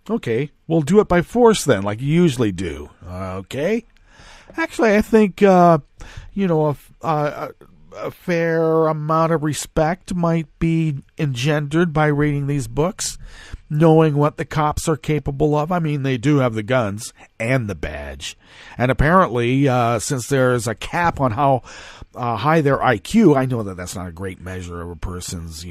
Okay, we'll do it by force then, like you usually do. Okay? Actually, I think, a fair amount of respect might be engendered by reading these books, knowing what the cops are capable of. I mean, they do have the guns and the badge. And apparently, since there's a cap on how high their IQ, I know that that's not a great measure of a person's,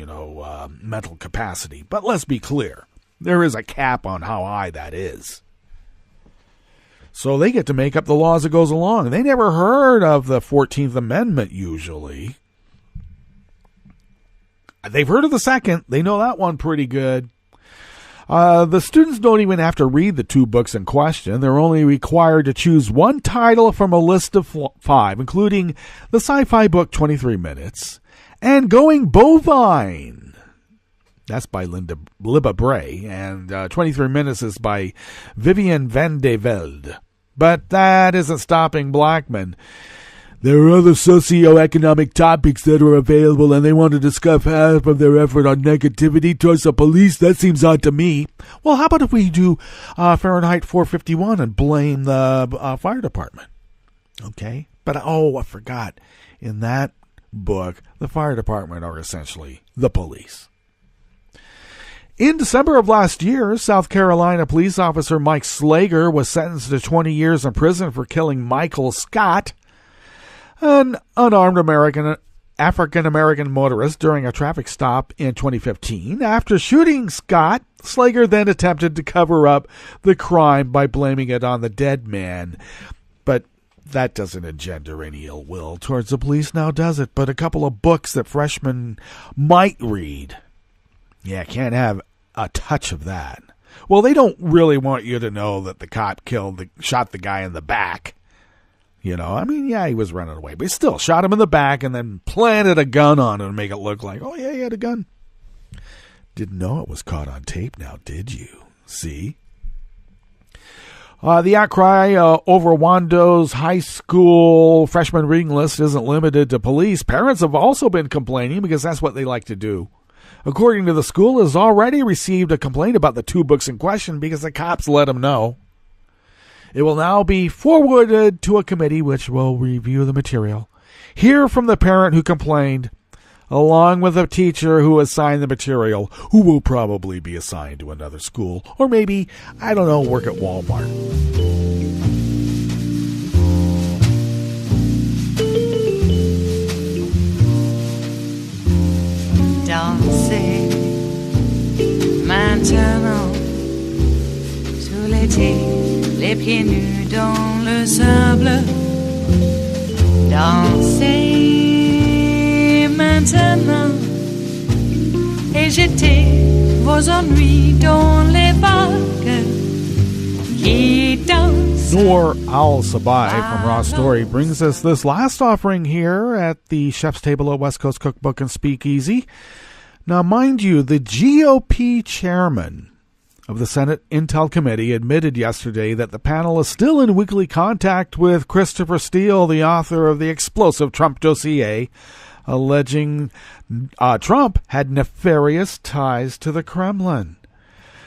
mental capacity. But let's be clear. There is a cap on how high that is. So they get to make up the laws that goes along. They never heard of the 14th Amendment, usually. They've heard of the second. They know that one pretty good. The students don't even have to read the 2 books in question. They're only required to choose one title from a list of 5, including the sci-fi book 23 Minutes and Going Bovine. That's by Libba Bray, and 23 Minutes is by Vivian van de Velde. But that isn't stopping Blackman. There are other socioeconomic topics that are available, and they want to discuss half of their effort on negativity towards the police. That seems odd to me. Well, how about if we do Fahrenheit 451 and blame the fire department? Okay? But, I forgot. In that book, the fire department are essentially the police. In December of last year, South Carolina police officer Mike Slager was sentenced to 20 years in prison for killing Michael Scott, an unarmed African-American motorist, during a traffic stop in 2015. After shooting Scott, Slager then attempted to cover up the crime by blaming it on the dead man. But that doesn't engender any ill will towards the police now, does it? But a couple of books that freshmen might read. Yeah, can't have a touch of that. Well, they don't really want you to know that the cop shot the guy in the back. You know, I mean, yeah, he was running away, but he still shot him in the back and then planted a gun on him to make it look like, oh, yeah, he had a gun. Didn't know it was caught on tape now, did you? See? The outcry over Wando's high school freshman reading list isn't limited to police. Parents have also been complaining because that's what they like to do. According to the school, it has already received a complaint about the 2 books in question because the cops let them know. It will now be forwarded to a committee which will review the material. Hear from the parent who complained, along with a teacher who assigned the material, who will probably be assigned to another school, or maybe, I don't know, work at Walmart. Danser maintenant sous l'été, les pieds nus dans le sable. Danser maintenant et jeter vos ennuis dans les vagues qui dansent. Noor Al-Sabai from Raw Story brings us this last offering here at the Chef's Table at West Coast Cookbook and Speakeasy. Now, mind you, the GOP chairman of the Senate Intel Committee admitted yesterday that the panel is still in weekly contact with Christopher Steele, the author of the explosive Trump dossier, alleging Trump had nefarious ties to the Kremlin.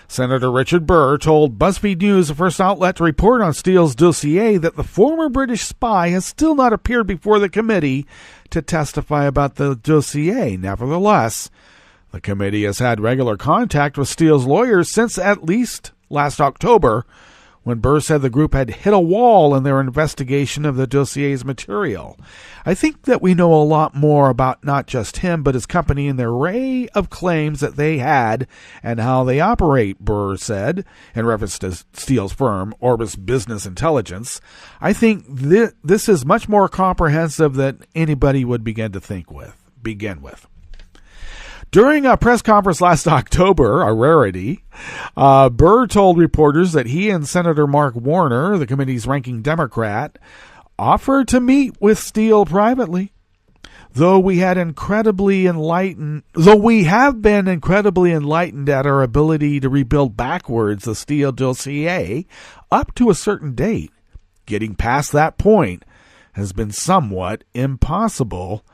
Senator Richard Burr told BuzzFeed News, the first outlet to report on Steele's dossier, that the former British spy has still not appeared before the committee to testify about the dossier. Nevertheless, the committee has had regular contact with Steele's lawyers since at least last October, when Burr said the group had hit a wall in their investigation of the dossier's material. I think that we know a lot more about not just him, but his company and the array of claims that they had and how they operate, Burr said, in reference to Steele's firm, Orbis Business Intelligence. I think this is much more comprehensive than anybody would begin with. During a press conference last October, a rarity, Burr told reporters that he and Senator Mark Warner, the committee's ranking Democrat, offered to meet with Steele privately. Though we have been incredibly enlightened at our ability to rebuild backwards the Steele dossier up to a certain date, getting past that point has been somewhat impossible,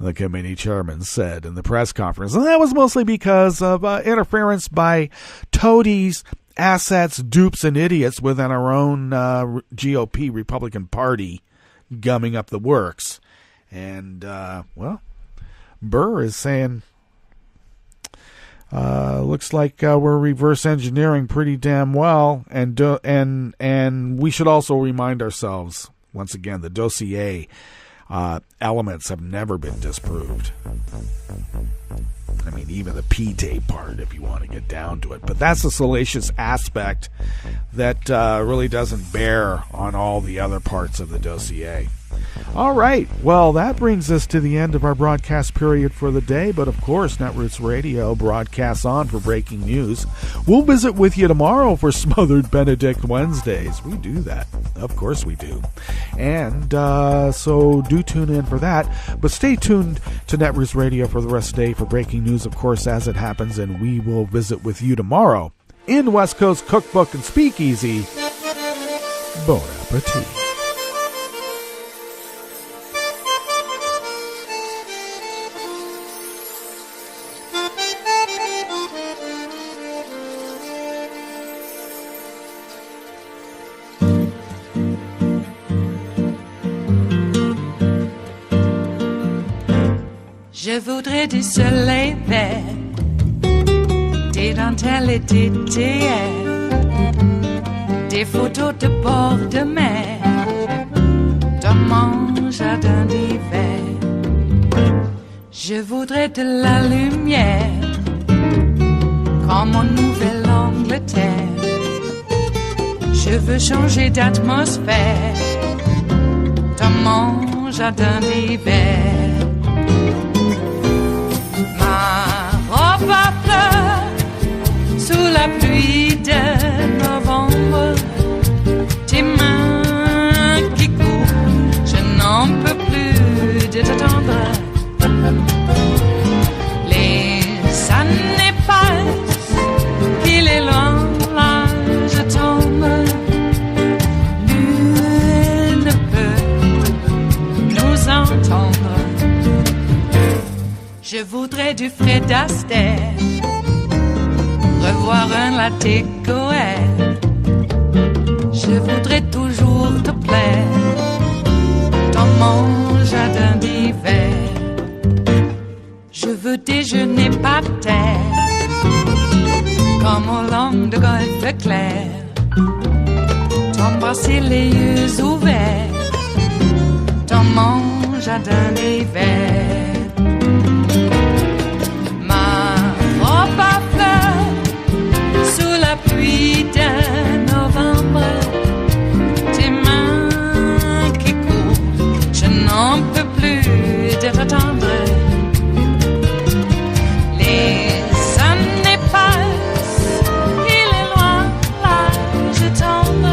the committee chairman said in the press conference. And that was mostly because of interference by toadies, assets, dupes, and idiots within our own GOP Republican Party gumming up the works. And, Burr is saying, looks like we're reverse engineering pretty damn well. And we should also remind ourselves, once again, the dossier elements have never been disproved. I mean, even the P-tape part, if you want to get down to it. But that's a salacious aspect that really doesn't bear on all the other parts of the dossier. All right. Well, that brings us to the end of our broadcast period for the day. But, of course, Netroots Radio broadcasts on for breaking news. We'll visit with you tomorrow for Smothered Benedict Wednesdays. We do that. Of course we do. And so do tune in for that. But stay tuned to Netroots Radio for the rest of the day for breaking news, of course, as it happens. And we will visit with you tomorrow in West Coast Cookbook and Speakeasy. Bon appetit. Je voudrais du soleil vert, des dentelles et des théières, des photos de bord de mer, dans mon jardin d'hiver. Je voudrais de la lumière, comme en Nouvelle-Angleterre. Je veux changer d'atmosphère, mon jardin d'hiver. Ma robe à fleurs sous la pluie de novembre. Tes mains qui courent, je n'en peux plus de t'attendre. Les années passent, il est loin, là je tombe. Nul ne peut nous entendre. Je voudrais du Fred Astaire, revoir un latte Goël. Je voudrais toujours te plaire dans mon jardin d'hiver. Je veux déjeuner par terre comme au long de golfe clair, t'embrasser les yeux ouverts dans mon jardin d'hiver. Ma robe à fleurs sous la pluie de novembre. Tes mains qui courent, je n'en peux plus de t'attendre. Les années passent, il est loin, là je tombe.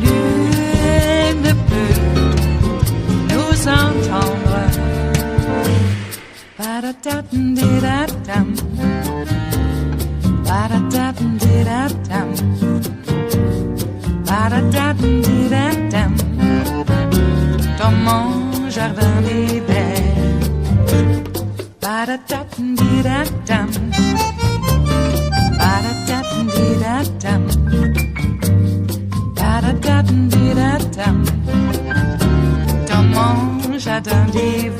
Nul ne peut nous entendre. Ba-da-da-dum-di-da-dum. Ba-da-da-dum-di-da-dum. Ba-da-da-dum-di-da-dum. Dans mon jardin d'hiver. Ba-da-da-dum-di-da-dum. Ba-da-da-dum-di-da-dum. Ba-da-da-dum-di-da-dum. Dans mon jardin d'hiver.